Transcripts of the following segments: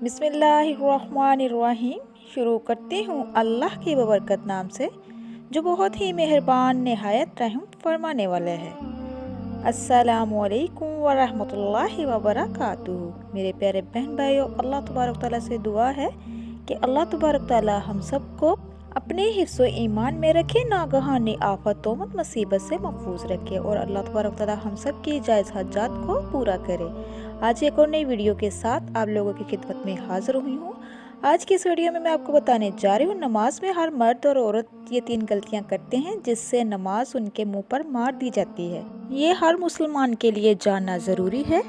बिस्मिल्लाहिर्रहमानिर्रहीम। शुरू करती हूँ अल्लाह की बबरकत नाम से जो बहुत ही मेहरबान निहायत रहम फरमाने वाले है। अस्सलामुअलैकुम वरहमतुल्लाहि वबरकातुहू। मेरे प्यारे बहन भाइयों, अल्लाह तबारक तआला से दुआ है कि अल्लाह तबारक तआला हम सबको अपने हिफ्ज़ो ईमान में रखे, नागहानी आफत तोमत मुसीबत से महफूज रखे और अल्लाह तबारक तआला हम सब की जायज़ हाजात को पूरा करे। आज एक और नई वीडियो के साथ आप लोगों की खिदमत में हाजिर हुई हूँ। आज की इस वीडियो में मैं आपको बताने जा रही हूँ, नमाज में हर मर्द और औरत ये 3 गलतियाँ करते हैं जिससे नमाज उनके मुंह पर मार दी जाती है। ये हर मुसलमान के लिए जानना ज़रूरी है,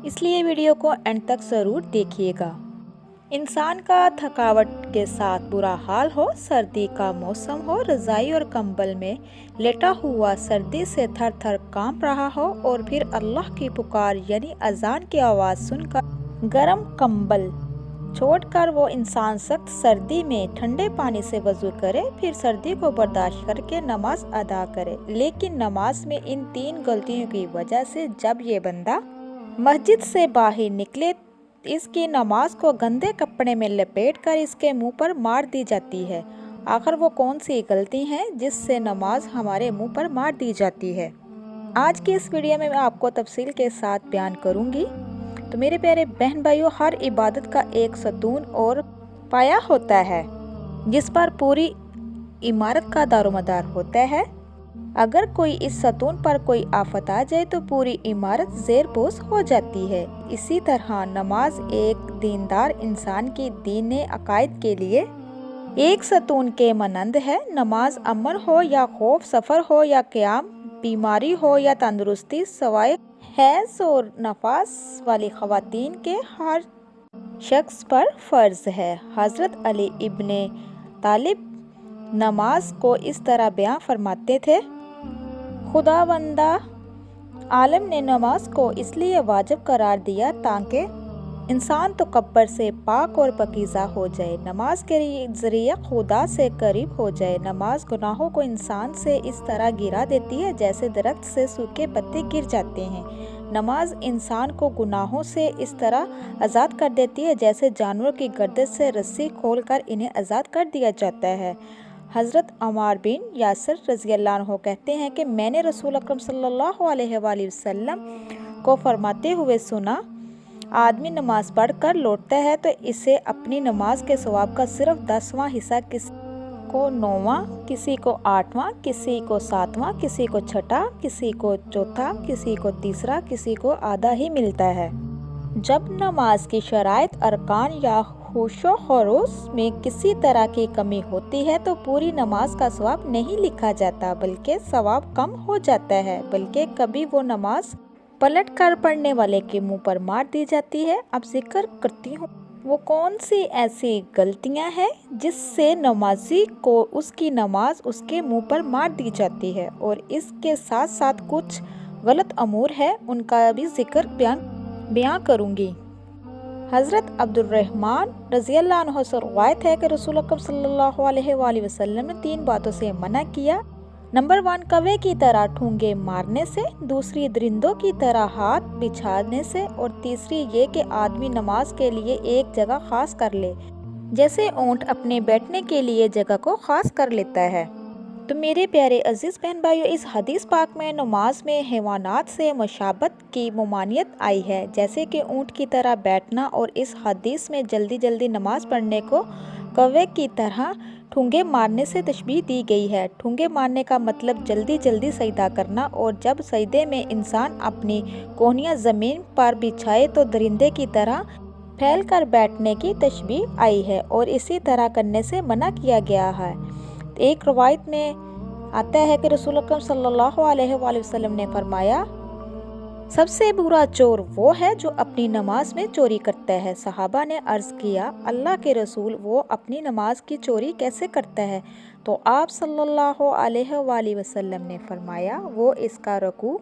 इसलिए वीडियो को एंड तक ज़रूर देखिएगा। इंसान का थकावट के साथ बुरा हाल हो, सर्दी का मौसम हो, रज़ाई और कंबल में लेटा हुआ सर्दी से थर थर कांप रहा हो और फिर अल्लाह की पुकार यानी अजान की आवाज़ सुनकर गर्म कंबल छोड़कर वो इंसान सख्त सर्दी में ठंडे पानी से वज़ू करे, फिर सर्दी को बर्दाश्त करके नमाज अदा करे। लेकिन नमाज में इन 3 गलतियों की वजह से जब ये बंदा मस्जिद से बाहर निकले, इसकी नमाज को गंदे कपड़े में लपेटकर इसके मुंह पर मार दी जाती है। आखिर वो कौन सी गलती है जिससे नमाज हमारे मुंह पर मार दी जाती है? आज की इस वीडियो में मैं आपको तफसील के साथ बयान करूंगी। तो मेरे प्यारे बहन भाइयों, हर इबादत का एक सतून और पाया होता है जिस पर पूरी इमारत का दारोमदार होता है। अगर कोई इस सतून पर कोई आफत आ जाए तो पूरी इमारत ज़ेर-बोस हो जाती है। इसी तरह नमाज एक दीनदार इंसान की दीने अकायद के लिए एक सतून के मानंद है। नमाज अमन हो या खौफ, सफ़र हो या क़याम, बीमारी हो या तंदुरुस्ती, सवाए हैज़ और नफास वाली ख़वातीन के हर शख्स पर फ़र्ज़ है। हज़रत अली इब्ने तालिब नमाज को इस तरह बयां फरमाते थे, खुदावंदा आलम ने नमाज को इसलिए वाजिब करार दिया ताकि इंसान तकब्बुर से पाक और पकीज़ा हो जाए, नमाज के ज़रिए खुदा से करीब हो जाए। नमाज गुनाहों को इंसान से इस तरह गिरा देती है जैसे दरख्त से सूखे पत्ते गिर जाते हैं। नमाज इंसान को गुनाहों से इस तरह आज़ाद कर देती है जैसे जानवरों की गर्दन से रस्सी खोलकर इन्हें आज़ाद कर दिया जाता है। हज़रत अम्मार बिन यासिर रज़ियल्लाहु अन्हु कहते हैं कि मैंने रसूल अकरम सल्लल्लाहु अलैहि वसल्लम को फरमाते हुए सुना, आदमी नमाज पढ़ कर लौटता है तो इसे अपनी नमाज के सवाब का सिर्फ 10वां हिस्सा, किसी को 9वां, किसी को 8वां, किसी को 7वां, किसी को 6ठा, किसी को 4था, किसी को 3रा, किसी को आधा ही मिलता है। जब नमाज की शराइत, अरकान या खुशो खरूस में किसी तरह की कमी होती है तो पूरी नमाज का सवाब नहीं लिखा जाता बल्कि सवाब कम हो जाता है, बल्कि कभी वो नमाज पलट कर पढ़ने वाले के मुंह पर मार दी जाती है। अब जिक्र करती हूँ वो कौन सी ऐसी गलतियाँ हैं जिससे नमाजी को उसकी नमाज उसके मुंह पर मार दी जाती है, और इसके साथ साथ कुछ गलत अमूर है उनका भी जिक्र बयां करूँगी। हज़रत अब्दुर्रहमान रज़ियल्लाहु अन्हु से रवायत है कि रसूल अकरम सल्लल्लाहु अलैहि वसल्लम ने 3 बातों से मना किया। नंबर 1, कौवे की तरह ठूंगे मारने से, दूसरी दरिंदों की तरह हाथ बिछाने से, और तीसरी ये कि आदमी नमाज के लिए एक जगह खास कर ले, जैसे ऊँट अपने बैठने के लिए जगह को खास कर लेता है। तो मेरे प्यारे अजीज़ बहन भाइयों, इस हदीस पाक में नमाज में हैवानात से मुशाबत की ममानियत आई है, जैसे कि ऊँट की तरह बैठना, और इस हदीस में जल्दी जल्दी नमाज पढ़ने को कौवे की तरह ठूंगे मारने से तशबीह दी गई है। ठूंगे मारने का मतलब जल्दी जल्दी सजदा करना, और जब सजदे में इंसान अपनी कोहनियाँ ज़मीन पर बिछाए तो दरिंदे की तरह फैल कर बैठने की तशबीह आई है और इसी तरह करने से मना किया गया है। एक रवायत में आता है कि रसूल अकरम सल्लल्लाहु अलैहि वसल्लम ने फरमाया, सबसे बुरा चोर वो है जो अपनी नमाज में चोरी करता है। सहाबा ने अर्ज़ किया, अल्लाह के रसूल, वो अपनी नमाज की चोरी कैसे करता है? तो आप सल्लल्लाहु अलैहि वसल्लम ने फरमाया, वो इसका रुकू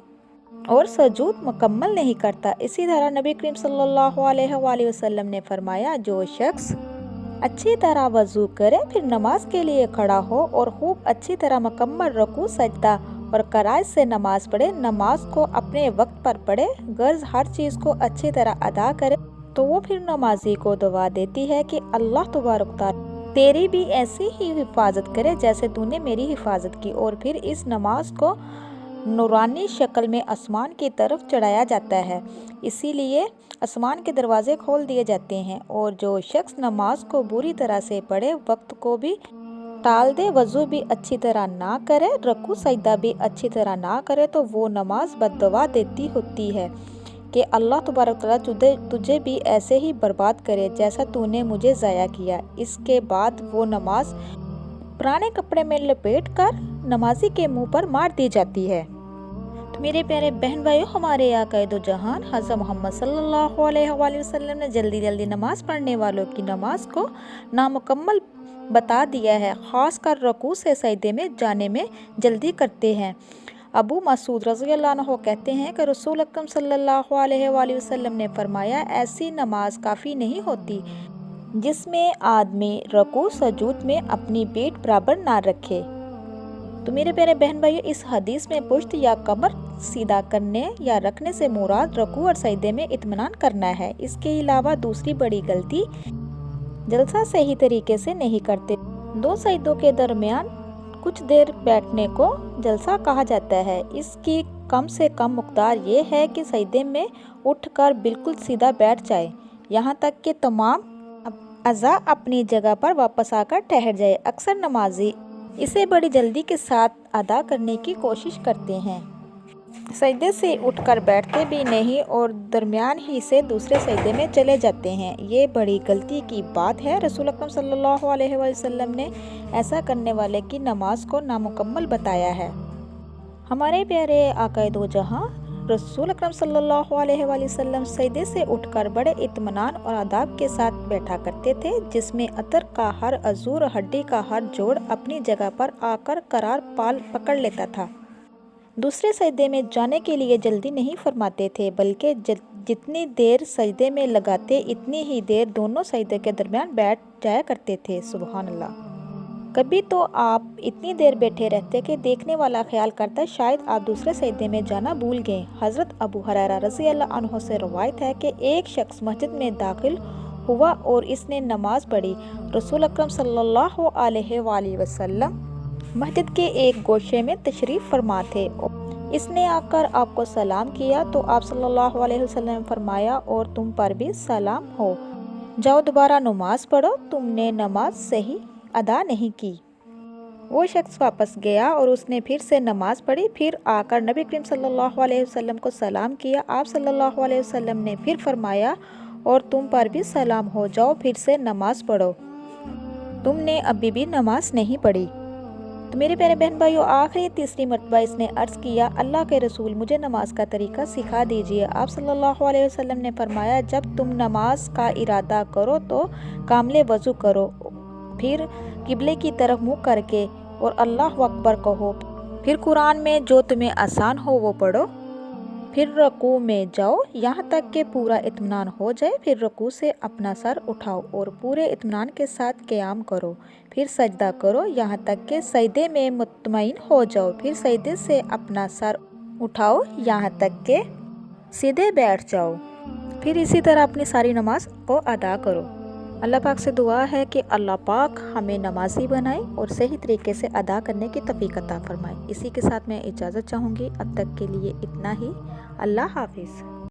और सजूद मुकम्मल नहीं करता। इसी तरह नबी करीम सल्लल्लाहु अलैहि वसल्लम ने फरमाया, जो शख्स अच्छी तरह वज़ू करे, फिर नमाज के लिए खड़ा हो और खूब अच्छी तरह मुकम्मल रुकू, सजदा और कराए से नमाज पढ़े, नमाज को अपने वक्त पर पढ़े, गर्ज हर चीज़ को अच्छी तरह अदा करे, तो वो फिर नमाजी को दुआ देती है कि अल्लाह तबारक तआला तेरी भी ऐसी ही हिफाजत करे जैसे तूने मेरी हिफाजत की। और फिर इस नमाज को नूरानी शक्ल में आसमान की तरफ चढ़ाया जाता है, इसीलिए आसमान के दरवाजे खोल दिए जाते हैं। और जो शख्स नमाज को बुरी तरह से पढ़े, वक्त को भी टाल दे, वज़ू भी अच्छी तरह ना करे, रकू सजदा भी अच्छी तरह ना करे, तो वो नमाज बद्दुआ देती होती है कि अल्लाह तबारक तआला तुझे भी ऐसे ही बर्बाद करे जैसा तूने मुझे ज़ाया किया। इसके बाद वो नमाज पुराने कपड़े में लपेट कर नमाजी के मुंह पर मार दी जाती है। तो मेरे प्यारे बहन भाइयों, हमारे आका दो जहान हज़रत मोहम्मद सल्लल्लाहु अलैहि वसल्लम ने जल्दी जल्दी नमाज पढ़ने वालों की नमाज को नामुकम्मल बता दिया है, ख़ास कर रुकू से सजदे में जाने में जल्दी करते हैं। अबू मसूद रज़ी अल्लाह अन्हु कहते हैं कि रसूल अकरम सल्लल्लाहु अलैहि वसल्लम ने फरमाया, ऐसी नमाज काफ़ी नहीं होती जिसमें आदमी रुकू सजूद में अपनी पीठ बराबर ना रखे। तो मेरे प्यारे बहन भाइयों, इस हदीस में पुश्त या कमर सीधा करने या रखने से मुराद रुकू और सजदे में इत्मीनान करना है। इसके अलावा दूसरी बड़ी गलती, जलसा सही तरीके से नहीं करते। दो सजदों के दरमियान कुछ देर बैठने को जलसा कहा जाता है। इसकी कम से कम मकदार ये है कि सजदे में उठकर बिल्कुल सीधा बैठ जाए, यहाँ तक कि तमाम अज़ा अपनी जगह पर वापस आकर ठहर जाए। अक्सर नमाजी इसे बड़ी जल्दी के साथ अदा करने की कोशिश करते हैं, सजदे से उठकर बैठते भी नहीं और दरमियान ही से दूसरे सजदे में चले जाते हैं। ये बड़ी गलती की बात है। रसूल अकरम सल्लल्लाहु अलैहि वसल्लम ने ऐसा करने वाले की नमाज को नामुकम्मल बताया है। हमारे प्यारे आका दो जहां रसूल अकरम सल्लल्लाहु अलैहि वसल्लम सजदे से उठकर बड़े इत्मीनान और आदाब के साथ बैठा करते थे, जिसमें अतर का हर अज़ू और हड्डी का हर जोड़ अपनी जगह पर आकर करार पाल पकड़ लेता था। दूसरे सजदे में जाने के लिए जल्दी नहीं फरमाते थे, बल्कि जितनी देर सजदे में लगाते इतनी ही देर दोनों सजदे के दरमियान बैठ जाया करते थे। सुबहान अल्लाह। कभी तो आप इतनी देर बैठे रहते कि देखने वाला ख्याल करता शायद आप दूसरे सजदे में जाना भूल गए। हज़रत अबू हुरैरा रज़ी अल्लाह अन्हु से रवायत है कि एक शख्स मस्जिद में दाखिल हुआ और इसने नमाज पढ़ी। रसूल अकरम सल्लल्लाहु अलैहि वसल्लम मस्जिद के एक गोशे में तशरीफ़ फरमा थे। इसने आकर आपको सलाम किया तो आप सल्लल्लाहु अलैहि वसल्लम ने फरमाया, और तुम पर भी सलाम हो, जाओ दोबारा नमाज पढ़ो, तुमने नमाज सही अदा नहीं की। वो शख्स वापस गया और उसने फिर से नमाज पढ़ी। फिर आकर नबी करीम सल्लल्लाहु अलैहि वसल्लम को सलाम किया। आप सल्लल्लाहु अलैहि वसल्लम ने फिर फरमाया, और तुम पर भी सलाम हो, जाओ फिर से नमाज पढ़ो, तुमने अभी भी नमाज नहीं पढ़ी। तो मेरे प्यारे बहन भाइयों, आखिरी तीसरी मरतबा इसने अर्ज़ किया, अल्लाह के रसूल मुझे नमाज का तरीका सिखा दीजिए। आप सल्लल्लाहु अलैहि वसल्लम ने फरमाया, जब तुम नमाज का इरादा करो तो कामिल वज़ू करो, फिर किबले की तरफ मुँह करके और अल्लाह अकबर कहो, फिर कुरान में जो तुम्हें आसान हो वो पढ़ो, फिर रुकू में जाओ यहाँ तक कि पूरा इत्मीनान हो जाए, फिर रुकू से अपना सर उठाओ और पूरे इत्मीनान के साथ क़याम करो, फिर सजदा करो यहाँ तक कि सजदे में मुतमईन हो जाओ, फिर सजदे से अपना सर उठाओ यहाँ तक कि सीधे बैठ जाओ, फिर इसी तरह अपनी सारी नमाज को अदा करो। अल्लाह पाक से दुआ है कि अल्लाह पाक हमें नमाजी बनाए और सही तरीके से अदा करने की तौफीक अता फरमाए। इसी के साथ मैं इजाज़त चाहूँगी। अब तक के लिए इतना ही। अल्लाह हाफिज़।